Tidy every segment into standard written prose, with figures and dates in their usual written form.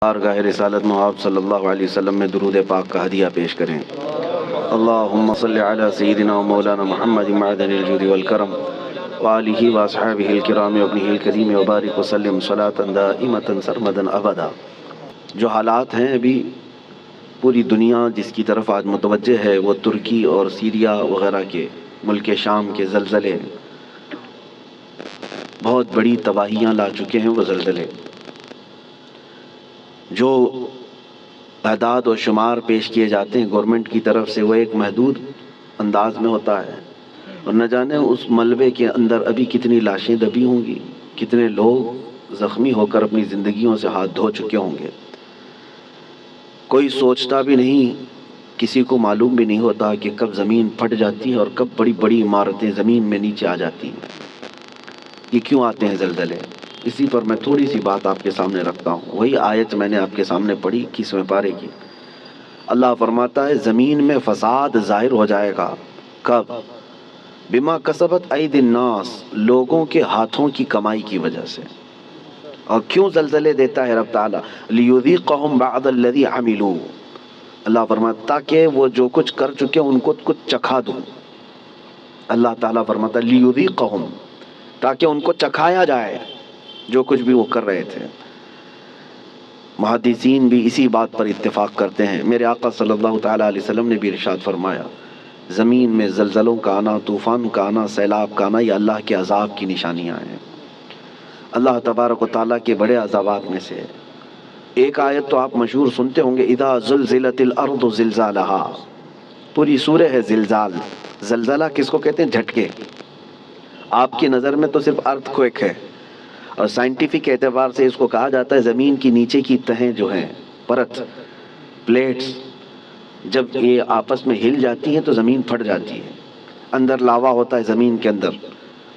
بارگاہ رسالت میں آپ صلی اللہ علیہ وسلم میں درود پاک کا ہدیہ پیش کریں۔ اللہم صلی علی سیدنا و مولانا محمد معدن الجود والکرم وآلہ واصحابہ الکرام وابنہ الکریم وبارک وسلم صلاة دائمة سرمدا ابدا۔ جو حالات ہیں ابھی پوری دنیا جس کی طرف آج متوجہ ہے وہ ترکی اور سیریا وغیرہ کے ملک شام کے زلزلے بہت بڑی تباہیاں لا چکے ہیں۔ وہ زلزلے جو اعداد و شمار پیش کیے جاتے ہیں گورنمنٹ کی طرف سے وہ ایک محدود انداز میں ہوتا ہے، اور نہ جانے اس ملبے کے اندر ابھی کتنی لاشیں دبی ہوں گی، کتنے لوگ زخمی ہو کر اپنی زندگیوں سے ہاتھ دھو چکے ہوں گے۔ کوئی سوچتا بھی نہیں، کسی کو معلوم بھی نہیں ہوتا کہ کب زمین پھٹ جاتی ہے اور کب بڑی بڑی عمارتیں زمین میں نیچے آ جاتی ہیں۔ یہ کیوں آتے ہیں زلزلے؟ اسی پر میں تھوڑی سی بات آپ کے سامنے رکھتا ہوں۔ وہی آیت میں نے آپ کے سامنے پڑھی 21ویں پارے کی۔ اللہ فرماتا ہے زمین میں فساد ظاہر ہو جائے گا۔ کب؟ بما کسبت ایدی الناس، لوگوں کے ہاتھوں کی کمائی کی وجہ سے۔ اور کیوں زلزلے دیتا ہے رب تعالیٰ؟ لیذیقہم بعض الذی عملوا، اللہ فرماتا تاکہ وہ جو کچھ کر چکے ان کو کچھ چکھا دوں۔ اللہ تعالیٰ فرماتا لیذیقہم، تاکہ ان کو چکھایا جائے جو کچھ بھی وہ کر رہے تھے۔ محدثین بھی اسی بات پر اتفاق کرتے ہیں۔ میرے آقا صلی اللہ تعالیٰ علیہ وسلم نے بھی ارشاد فرمایا زمین میں زلزلوں کا آنا، طوفان کا آنا، سیلاب کا آنا، یہ اللہ کے عذاب کی نشانیاں ہیں۔ اللہ تبارک و تعالیٰ کے بڑے عذابات میں سے ایک آیت تو آپ مشہور سنتے ہوں گے، اذا زلزلت الارض زلزالہا، پوری سورہ ہے زلزال۔ زلزلہ کس کو کہتے ہیں؟ جھٹکے۔ آپ کی نظر میں تو صرف ارتھ کوئک ہے، اور سائنٹیفک اعتبار سے اس کو کہا جاتا ہے زمین کی نیچے کی تہیں جو ہیں، پرت، پلیٹس، جب یہ آپس میں ہل جاتی ہیں تو زمین پھٹ جاتی ہے۔ اندر لاوا ہوتا ہے زمین کے اندر،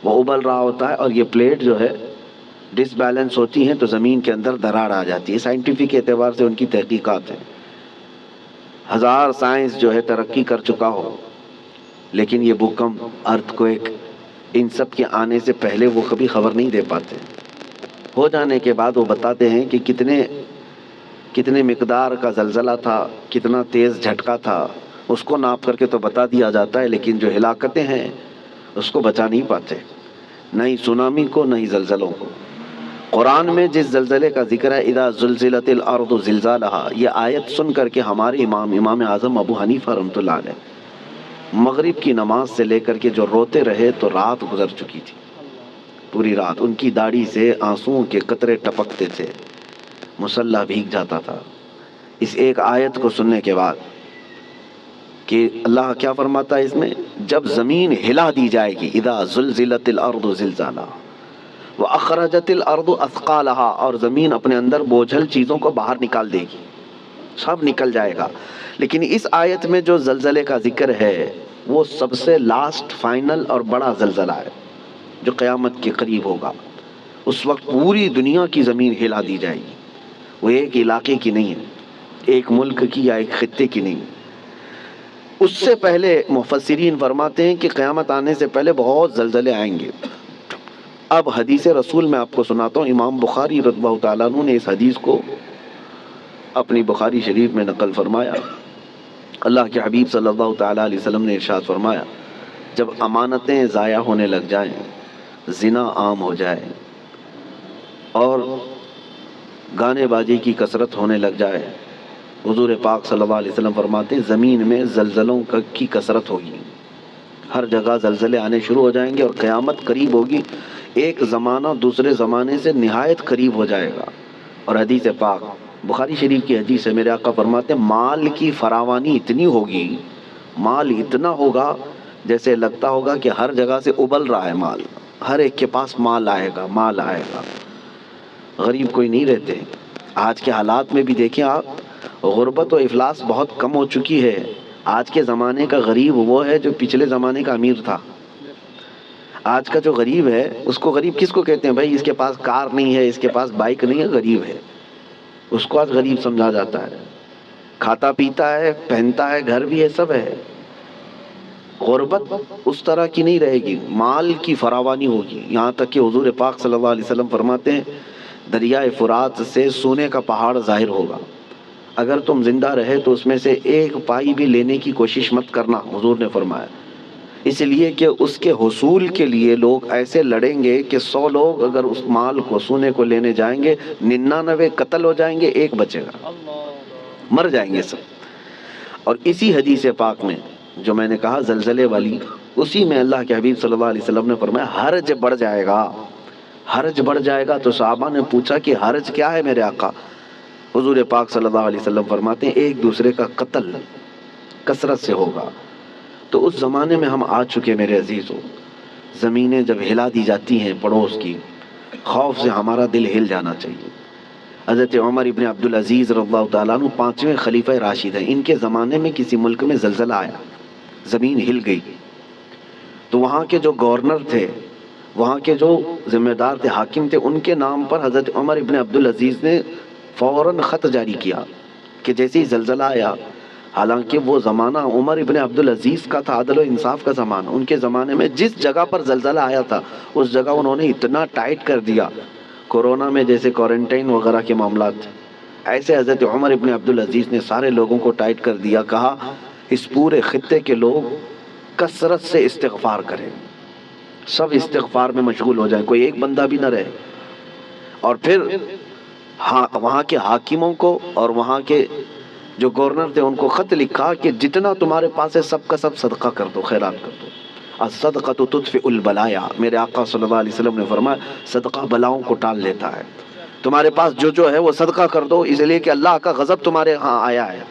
وہ ابل رہا ہوتا ہے، اور یہ پلیٹ جو ہے ڈس بیلنس ہوتی ہیں تو زمین کے اندر دراڑ آ جاتی ہے۔ سائنٹیفک اعتبار سے ان کی تحقیقات ہیں۔ ہزار سائنس جو ہے ترقی کر چکا ہو، لیکن یہ بھوکمپ، ارتھ کوئک، ان سب کے آنے سے پہلے وہ کبھی خبر نہیں دے پاتے۔ ہو جانے کے بعد وہ بتاتے ہیں کہ کتنے مقدار کا زلزلہ تھا، کتنا تیز جھٹکا تھا، اس کو ناپ کر کے تو بتا دیا جاتا ہے، لیکن جو ہلاکتیں ہیں اس کو بچا نہیں پاتے، نہ ہی سونامی کو نہ ہی زلزلوں کو۔ قرآن میں جس زلزلے کا ذکر ہے اذا زلزلت الارض زلزالہا، یہ آیت سن کر کے ہمارے امام اعظم ابو حنیفہ رحمۃ اللہ علیہ مغرب کی نماز سے لے کر کے جو روتے رہے تو رات گزر چکی تھی، پوری رات ان کی داڑھی سے آنسوؤں کے قطرے ٹپکتے تھے، مصلی بھیگ جاتا تھا اس ایک آیت کو سننے کے بعد کہ اللہ کیا فرماتا ہے اس میں، جب زمین ہلا دی جائے گی، اذا زلزلت الارض زلزالہا واخرجت الارض اثقالہا، اور زمین اپنے اندر بوجھل چیزوں کو باہر نکال دے گی، سب نکل جائے گا۔ لیکن اس آیت میں جو زلزلے کا ذکر ہے وہ سب سے لاسٹ، فائنل اور بڑا زلزلہ ہے جو قیامت کے قریب ہوگا۔ اس وقت پوری دنیا کی زمین ہلا دی جائے گی، وہ ایک علاقے کی نہیں ہے، ایک ملک کی یا ایک خطے کی نہیں۔ اس سے پہلے مفسرین فرماتے ہیں کہ قیامت آنے سے پہلے بہت زلزلے آئیں گے۔ اب حدیث رسول میں آپ کو سناتا ہوں، امام بخاری رضی اللہ تعالیٰ عنہ نے اس حدیث کو اپنی بخاری شریف میں نقل فرمایا۔ اللہ کے حبیب صلی اللہ تعالیٰ علیہ وسلم نے ارشاد فرمایا جب امانتیں ضائع ہونے لگ جائیں، زنا عام ہو جائے اور گانے بازی کی کثرت ہونے لگ جائے، حضور پاک صلی اللہ علیہ وسلم فرماتے ہیں زمین میں زلزلوں کی کثرت ہوگی، ہر جگہ زلزلے آنے شروع ہو جائیں گے اور قیامت قریب ہوگی، ایک زمانہ دوسرے زمانے سے نہایت قریب ہو جائے گا۔ اور حدیث پاک بخاری شریف کی حدیث ہے، میرے آقا فرماتے ہیں مال کی فراوانی اتنی ہوگی، مال اتنا ہوگا جیسے لگتا ہوگا کہ ہر جگہ سے ابل رہا ہے مال، ہر ایک کے پاس مال آئے گا، مال آئے گا، غریب کوئی نہیں رہتے۔ آج کے حالات میں بھی دیکھیں آپ، غربت و افلاس بہت کم ہو چکی ہے۔ آج کے زمانے کا غریب وہ ہے جو پچھلے زمانے کا امیر تھا۔ آج کا جو غریب ہے اس کو غریب کس کو کہتے ہیں؟ بھائی اس کے پاس کار نہیں ہے، اس کے پاس بائک نہیں ہے، غریب ہے، اس کو آج غریب سمجھا جاتا ہے۔ کھاتا پیتا ہے، پہنتا ہے، گھر بھی ہے، سب ہے۔ غربت اس طرح کی نہیں رہے گی، مال کی فراوانی ہوگی، یہاں تک کہ حضور پاک صلی اللہ علیہ وسلم فرماتے ہیں دریائے فرات سے سونے کا پہاڑ ظاہر ہوگا، اگر تم زندہ رہے تو اس میں سے ایک پائی بھی لینے کی کوشش مت کرنا، حضور نے فرمایا، اس لیے کہ اس کے حصول کے لیے لوگ ایسے لڑیں گے کہ 100 لوگ اگر اس مال کو سونے کو لینے جائیں گے، 99 قتل ہو جائیں گے، ایک بچے گا، مر جائیں گے سب۔ اور اسی حدیث پاک میں جو میں نے کہا زلزلے والی، اسی میں اللہ کے حبیب صلی اللہ علیہ وسلم نے فرمایا حرج بڑھ جائے گا، حرج بڑھ جائے گا۔ تو صحابہ نے پوچھا کہ حرج کیا ہے میرے آقا؟ حضور پاک صلی اللہ علیہ وسلم فرماتے ہیں ایک دوسرے کا قتل کثرت سے ہوگا۔ تو اس زمانے میں ہم آ چکے میرے عزیزوں، زمینیں جب ہلا دی جاتی ہیں پڑوس کی، خوف سے ہمارا دل ہل جانا چاہیے۔ حضرت عمر ابن عبدالعزیز رضی اللہ تعالیٰ عنہ 5ویں خلیفہ راشد ہیں، ان کے زمانے میں کسی ملک میں زلزلہ آیا، زمین ہل گئی، تو وہاں کے جو گورنر تھے، وہاں کے جو ذمہ دار تھے، حاکم تھے، ان کے نام پر حضرت عمر ابن عبدالعزیز نے فوراً خط جاری کیا کہ جیسے ہی زلزلہ آیا، حالانکہ وہ زمانہ عمر ابن عبدالعزیز کا تھا، عدل و انصاف کا زمانہ، ان کے زمانے میں جس جگہ پر زلزلہ آیا تھا اس جگہ انہوں نے اتنا ٹائٹ کر دیا، کورونا میں جیسے کوارنٹائن وغیرہ کے معاملات تھے، ایسے حضرت عمر ابن عبدالعزیز نے سارے لوگوں کو ٹائٹ کر دیا، کہا اس پورے خطے کے لوگ کثرت سے استغفار کریں، سب استغفار میں مشغول ہو جائیں، کوئی ایک بندہ بھی نہ رہے۔ اور پھر وہاں کے حاکموں کو اور وہاں کے جو گورنر تھے ان کو خط لکھا کہ جتنا تمہارے پاس ہے سب کا سب صدقہ کر دو، خیرات کر دو، الصدقۃ تطفئ البلایا، میرے آقا صلی اللہ علیہ وسلم نے فرمایا صدقہ بلاؤں کو ٹال لیتا ہے، تمہارے پاس جو ہے وہ صدقہ کر دو، اس لیے کہ اللہ کا غضب تمہارے ہاں آیا ہے،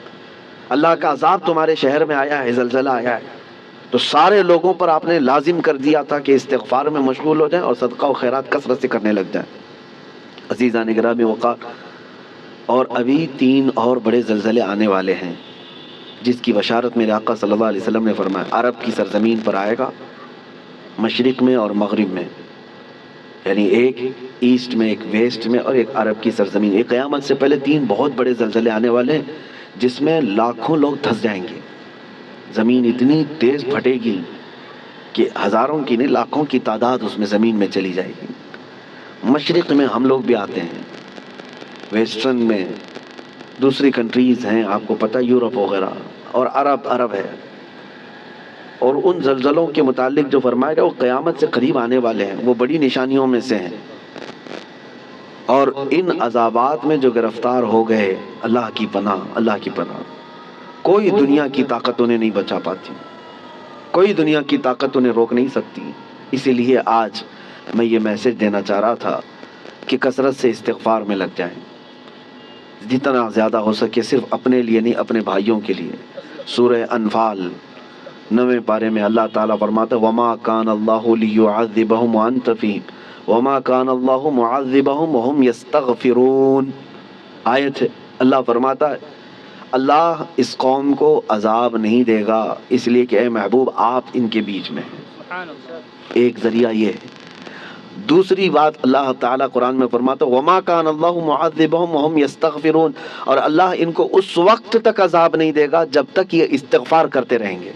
اللہ کا عذاب تمہارے شہر میں آیا ہے، زلزلہ آیا ہے۔ تو سارے لوگوں پر آپ نے لازم کر دیا تھا کہ استغفار میں مشغول ہو جائیں اور صدقہ و خیرات کثرت سے کرنے لگ جائیں۔ عزیزان گرامی وقار، اور ابھی 3 اور بڑے زلزلے آنے والے ہیں جس کی بشارت میرے آقا صلی اللہ علیہ وسلم نے فرمایا عرب کی سرزمین پر آئے گا، مشرق میں اور مغرب میں، یعنی ایک ایسٹ میں، ایک ویسٹ میں، اور ایک عرب کی سرزمین۔ ایک قیامت سے پہلے 3 بہت بڑے زلزلے آنے والے ہیں جس میں لاکھوں لوگ دھنس جائیں گے، زمین اتنی تیز پھٹے گی کہ ہزاروں کی نہیں لاکھوں کی تعداد اس میں زمین میں چلی جائے گی۔ مشرق میں ہم لوگ بھی آتے ہیں، ویسٹرن میں دوسری کنٹریز ہیں، آپ کو پتہ یورپ وغیرہ، اور عرب ہے۔ اور ان زلزلوں کے متعلق جو فرمایا گیا وہ قیامت سے قریب آنے والے ہیں، وہ بڑی نشانیوں میں سے ہیں۔ اور ان عذابات میں جو گرفتار ہو گئے، اللہ کی پناہ، اللہ کی پناہ، کوئی دنیا کی طاقت انہیں نہیں بچا پاتی، کوئی دنیا کی طاقت انہیں روک نہیں سکتی۔ اسی لیے آج میں یہ میسج دینا چاہ رہا تھا کہ کثرت سے استغفار میں لگ جائیں، جتنا زیادہ ہو سکے، صرف اپنے لیے نہیں، اپنے بھائیوں کے لیے۔ سورہ انفال 9ویں پارے میں اللہ تعالیٰ فرماتا ہے وَمَا كَانَ اللَّهُ لِيُعَذِّبَهُمْ وَأَنْتَ فِيهِمْ وَمَا كَانَ اللَّهُ مُعَذِّبَهُمْ وَهُمْ يَسْتَغْفِرُونَ۔ آیت ہے، اللہ فرماتا ہے اللہ اس قوم کو عذاب نہیں دے گا اس لیے کہ اے محبوب آپ ان کے بیچ میں ہیں۔ ایک ذریعہ یہ ہے۔ دوسری بات اللہ تعالیٰ قرآن میں فرماتا ہے وَمَا كَانَ اللَّهُ مُعَذِّبَهُمْ وَهُمْ يَسْتَغْفِرُونَ، اور اللہ ان کو اس وقت تک عذاب نہیں دے گا جب تک یہ استغفار کرتے رہیں گے،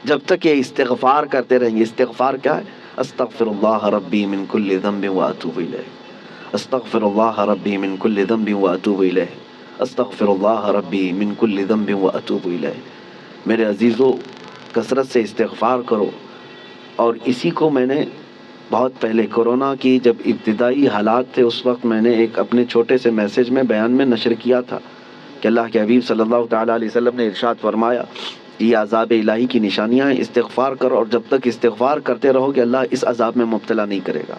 جب تک یہ استغفار کرتے رہیں گے۔ استغفار کیا ہے؟ استغفر اللہ ربی من کل ذنب واتوب الیہ، استغفر اللہ ربی من کل ذنب واتوب الیہ، استغفر اللہ ربی من کل ذنب واتوب الیہ۔ میرے عزیزو، کثرت سے استغفار کرو۔ اور اسی کو میں نے بہت پہلے کورونا کی جب ابتدائی حالات تھے اس وقت میں نے ایک اپنے چھوٹے سے میسج میں بیان میں نشر کیا تھا کہ اللہ کے حبیب صلی اللہ تعالیٰ علیہ وسلم نے ارشاد فرمایا یہ عذاب الہی کی نشانیاں ہیں، استغفار کرو، اور جب تک استغفار کرتے رہو گے اللہ اس عذاب میں مبتلا نہیں کرے گا۔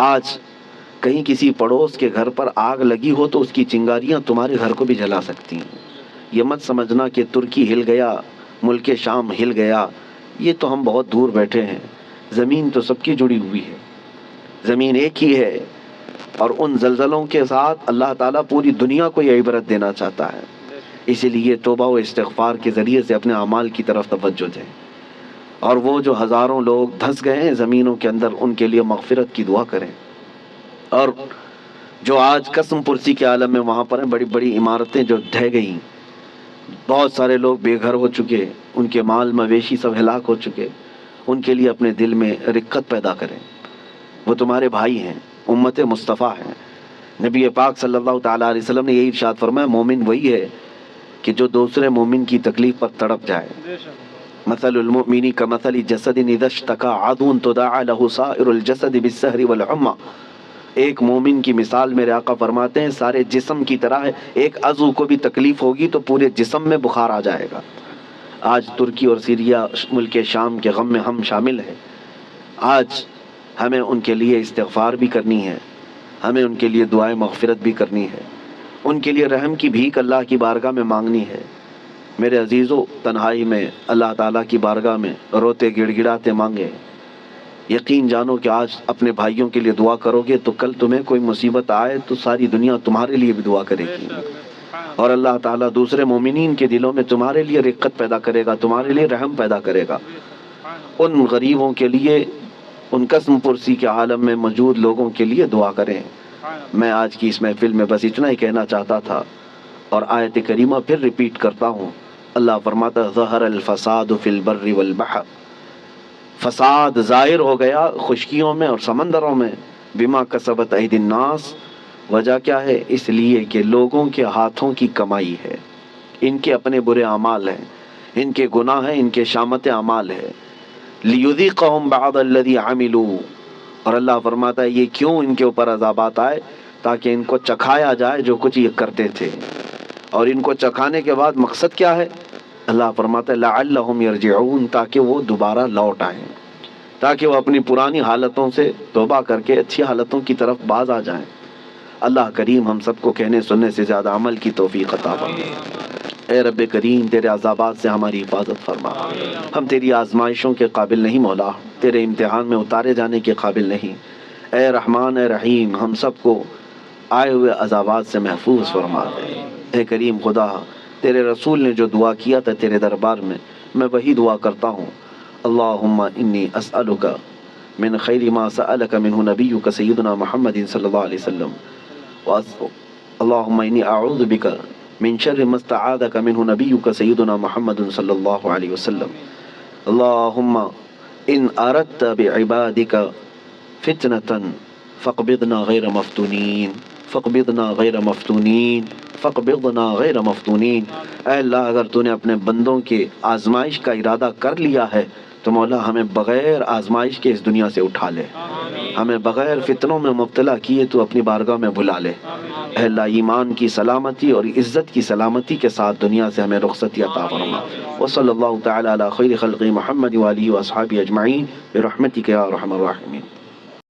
آج کہیں کسی پڑوس کے گھر پر آگ لگی ہو تو اس کی چنگاریاں تمہارے گھر کو بھی جلا سکتی ہیں۔ یہ مت سمجھنا کہ ترکی ہل گیا، ملک شام ہل گیا، یہ تو ہم بہت دور بیٹھے ہیں، زمین تو سب کی جڑی ہوئی ہے، زمین ایک ہی ہے۔ اور ان زلزلوں کے ساتھ اللہ تعالیٰ پوری دنیا کو یہ عبرت دینا چاہتا ہے، اسی لیے توبہ و استغفار کے ذریعے سے اپنے اعمال کی طرف توجہ دیں۔ اور وہ جو ہزاروں لوگ دھنس گئے ہیں زمینوں کے اندر ان کے لیے مغفرت کی دعا کریں۔ اور جو آج قسم پرسی کے عالم میں وہاں پر ہیں، بڑی بڑی عمارتیں جو ڈھہ گئیں، بہت سارے لوگ بے گھر ہو چکے، ان کے مال مویشی سب ہلاک ہو چکے، ان کے لیے اپنے دل میں رقت پیدا کریں۔ وہ تمہارے بھائی ہیں، امت مصطفیٰ ہیں۔ نبی پاک صلی اللہ تعالیٰ علیہ وسلم نے یہی ارشاد فرمایا مومن وہی ہے کہ جو دوسرے مومن کی تکلیف پر تڑپ جائے۔ مثل المؤمن کمثل جسد اذا اشتكى عضو تداعى له سائر الجسد بالسهر والحمى۔ ایک مومن کی مثال میرے آقا فرماتے ہیں سارے جسم کی طرح ہے، ایک عضو کو بھی تکلیف ہوگی تو پورے جسم میں بخار آ جائے گا۔ آج ترکی اور سیریا ملک شام کے غم میں ہم شامل ہیں۔ آج ہمیں ان کے لیے استغفار بھی کرنی ہے، ہمیں ان کے لیے دعائیں مغفرت بھی کرنی ہے، ان کے لیے رحم کی بھیک اللہ کی بارگاہ میں مانگنی ہے۔ میرے عزیزو، تنہائی میں اللہ تعالیٰ کی بارگاہ میں روتے گڑ گڑاتے مانگے۔ یقین جانو کہ آج اپنے بھائیوں کے لیے دعا کرو گے تو کل تمہیں کوئی مصیبت آئے تو ساری دنیا تمہارے لیے بھی دعا کرے گی، اور اللہ تعالیٰ دوسرے مومنین کے دلوں میں تمہارے لیے رقت پیدا کرے گا، تمہارے لیے رحم پیدا کرے گا۔ ان غریبوں کے لیے، ان قسم پرسی کے عالم میں موجود لوگوں کے لیے دعا کریں۔ میں آج کی اس محفل میں بس اتنا ہی کہنا چاہتا تھا، اور آیت کریمہ پھر ریپیٹ کرتا ہوں۔ اللہ فرماتا ہے ظہر الفساد فی البر والبحر، فساد ظاہر ہو گیا خشکیوں میں اور سمندروں میں، بما کسبت ایدی الناس، وجہ کیا ہے؟ اس لیے کہ لوگوں کے ہاتھوں کی کمائی ہے، ان کے اپنے برے اعمال ہیں، ان کے گناہ ہیں، ان کے شامت اعمال ہے۔ لیذیقہم بعض الذی عملوا، اور اللہ فرماتا ہے یہ کیوں ان کے اوپر عذابات آئے؟ تاکہ ان کو چکھایا جائے جو کچھ یہ کرتے تھے۔ اور ان کو چکھانے کے بعد مقصد کیا ہے؟ اللہ فرماتا ہے لعلہم یرجعون، تاکہ وہ دوبارہ لوٹ آئیں، تاکہ وہ اپنی پرانی حالتوں سے توبہ کر کے اچھی حالتوں کی طرف باز آ جائیں۔ اللہ کریم ہم سب کو کہنے سننے سے زیادہ عمل کی توفیق عطا فرما۔ اے رب کریم تیرے عذابات سے ہماری حفاظت فرما۔ ہم تیری آزمائشوں کے قابل نہیں مولا، تیرے امتحان میں اتارے جانے کے قابل نہیں۔ اے رحمان اے رحیم ہم سب کو آئے ہوئے عذابات سے محفوظ فرما دے۔ اے کریم خدا، تیرے رسول نے جو دعا کیا تھا تیرے دربار میں وہی دعا کرتا ہوں۔ اللہم انی اسألک من خیر ما سألک منہ نبیک سیدنا محمد صلی اللہ علیہ وسلم، اللہم انی اعوذ بک من شر ما استعاذک منہ نبیک سیدنا محمد صلی اللہ علیہ وسلم۔ اللہم ان اردت بعبادک فتنة فاقبضنا غیر مفتونین، فاقبضنا غیر مفتونین، فاقبضنا غیر مفتونین۔ اے اللہ اگر تو نے اپنے بندوں کے آزمائش کا ارادہ کر لیا ہے تو مولا ہمیں بغیر آزمائش کے اس دنیا سے اٹھا لے، ہمیں بغیر فتنوں میں مبتلا کیے تو اپنی بارگاہ میں بلا لے۔ اے اللہ ایمان کی سلامتی اور عزت کی سلامتی کے ساتھ دنیا سے ہمیں رخصتی عطا فرما۔ وصلی اللہ تعالی علی خیر خلق محمد وآلہ واصحابہ اجمعین برحمتک یا ارحم الراحمین۔